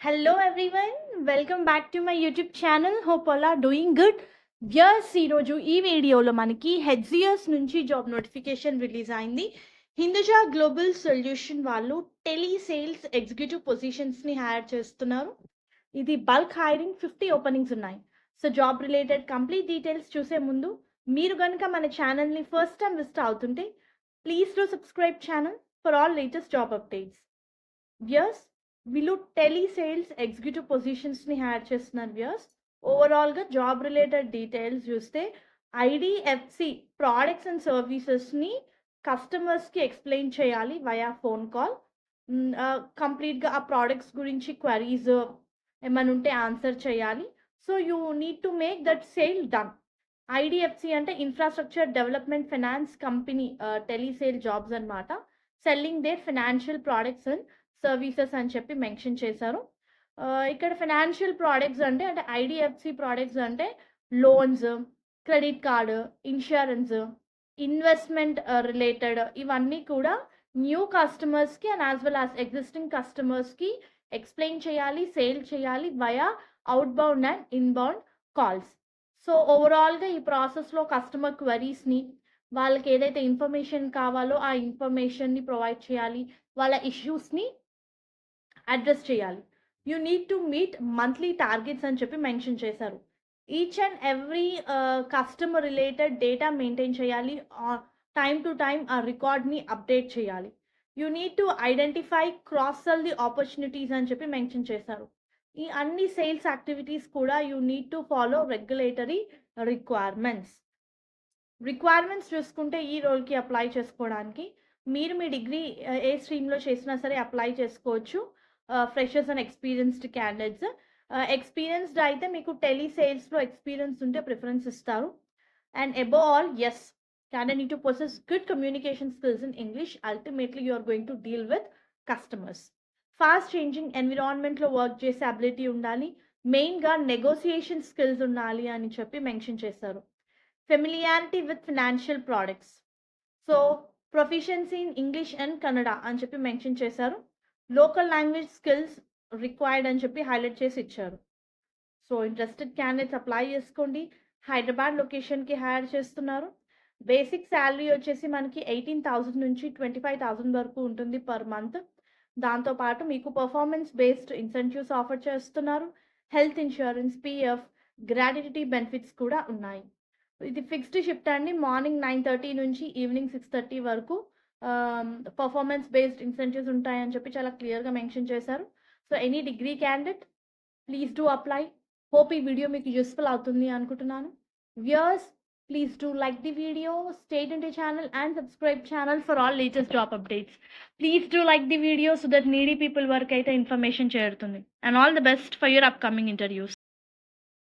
Hello everyone, welcome back to my YouTube channel. Hope all are doing good. Viewers ఈరోజు ఈ వీడియోలో మనకి HGS నుంచి జాబ్ నోటిఫికేషన్ రిలీజ్ అయింది. హిందూజా గ్లోబల్ సొల్యూషన్ వాళ్ళు టెలి సేల్స్ ఎగ్జిక్యూటివ్ పొజిషన్స్ని హైర్ చేస్తున్నారు. ఇది బల్క్ హైరింగ్ 50 ఓపెనింగ్స్ ఉన్నాయి. So job related complete details చూసే ముందు మీరు కనుక మన ఛానల్ని ఫస్ట్ టైం విజిట్ అవుతుంటే please do subscribe channel for all latest job updates. Viewers వీళ్ళు టెలి సేల్స్ ఎగ్జిక్యూటివ్ పొజిషన్స్ని హైర్ చేస్తున్నారు. వ్యూయర్స్ ఓవరాల్గా జాబ్ రిలేటెడ్ డీటెయిల్స్ చూస్తే ఐడిఎఫ్సి ప్రోడక్ట్స్ అండ్ సర్వీసెస్ని కస్టమర్స్కి ఎక్స్ప్లెయిన్ చేయాలి వయా ఫోన్ కాల్. కంప్లీట్గా ఆ ప్రోడక్ట్స్ గురించి క్వరీస్ ఏమైనా ఉంటే ఆన్సర్ చేయాలి. So you need to make that sale done. IDFC అంటే infrastructure development finance company telesale jobs అనమాట. Selling their financial products and services అని చెప్పి మెన్షన్ చేశారు. ఇక్కడ ఫైనాన్షియల్ ప్రోడక్ట్స్ అంటే ఐడిఎఫ్సి ప్రోడక్ట్స్ అంటే loans, credit card, insurance, investment related ఇవన్నీ కూడా న్యూ కస్టమర్స్కి and as well as existing కస్టమర్స్కి ఎక్స్ప్లెయిన్ చేయాలి, సేల్ చేయాలి via outbound and inbound calls. So ఓవరాల్గా ఈ ప్రాసెస్లో కస్టమర్ క్వరీస్ని, వాళ్ళకి ఏదైతే ఇన్ఫర్మేషన్ కావాలో ఆ ఇన్ఫర్మేషన్ని ప్రొవైడ్ చేయాలి, వాళ్ళ ఇష్యూస్ని అడ్రస్ చేయాలి. You need to meet monthly targets అని చెప్పి మెన్షన్ చేశారు. Each and every customer related data maintain చేయాలి. టైమ్ టు టైమ్ ఆ రికార్డ్ని అప్డేట్ చేయాలి. You need to identify cross sell the opportunities అని చెప్పి మెన్షన్ చేశారు. ఈ అన్ని సేల్స్ యాక్టివిటీస్ కూడా you need to follow regulatory requirements. చూసుకుంటే ఈ రోల్కి అప్లై చేసుకోవడానికి మీరు మీ డిగ్రీ ఏ స్ట్రీమ్లో చేసినా సరే అప్లై చేసుకోవచ్చు. Freshers and experienced candidates. Experienced అయితే మీకు టెలి సేల్స్లో ఎక్స్పీరియన్స్ ఉంటే ప్రిఫరెన్స్ ఇస్తారు. And above all is, candidate need to possess good communication skills in English. Ultimately you are going to deal with customers. Fast changing ఎన్విరాన్మెంట్లో work చేసే ability ఉండాలి. మెయిన్గా నెగోసియేషన్ స్కిల్స్ ఉండాలి అని చెప్పి మెన్షన్ చేశారు. Familiarity with financial products. So proficiency in English and Kannada అని చెప్పి మెన్షన్ చేశారు. లోకల్ లాంగ్వేజ్ స్కిల్స్ రిక్వైర్డ్ అని చెప్పి హైలైట్ చేసి ఇచ్చారు. సో ఇంట్రెస్టెడ్ క్యాండిడేట్స్ అప్లై చేసుకోండి. హైదరాబాద్ లొకేషన్కి హైర్ చేస్తున్నారు. బేసిక్ శాలరీ వచ్చేసి మనకి 18,000 నుంచి 25,000 వరకు ఉంటుంది పర్ మంత్. దాంతోపాటు మీకు పర్ఫార్మెన్స్ బేస్డ్ ఇన్సెంటివ్స్ ఆఫర్ చేస్తున్నారు. Health insurance, PF, gratuity benefits కూడా ఉన్నాయి. ఇది ఫిక్స్డ్ షిఫ్ట్ అండి. మార్నింగ్ 9:30 నుంచి ఈవినింగ్ 6:30 వరకు పర్ఫార్మెన్స్ బేస్డ్ ఇన్సెంటివ్స్ ఉంటాయని చెప్పి చాలా క్లియర్గా మెన్షన్ చేశారు. So any degree candidate please do apply. Hope ఈ వీడియో మీకు యూస్ఫుల్ అవుతుంది అనుకుంటున్నాను. Viewers please do like the video, stay in the channel and subscribe channel for all latest job updates. Please do like the video so that needy people వరకు అయితే information చేరుతుంది. And all the best for your upcoming interviews.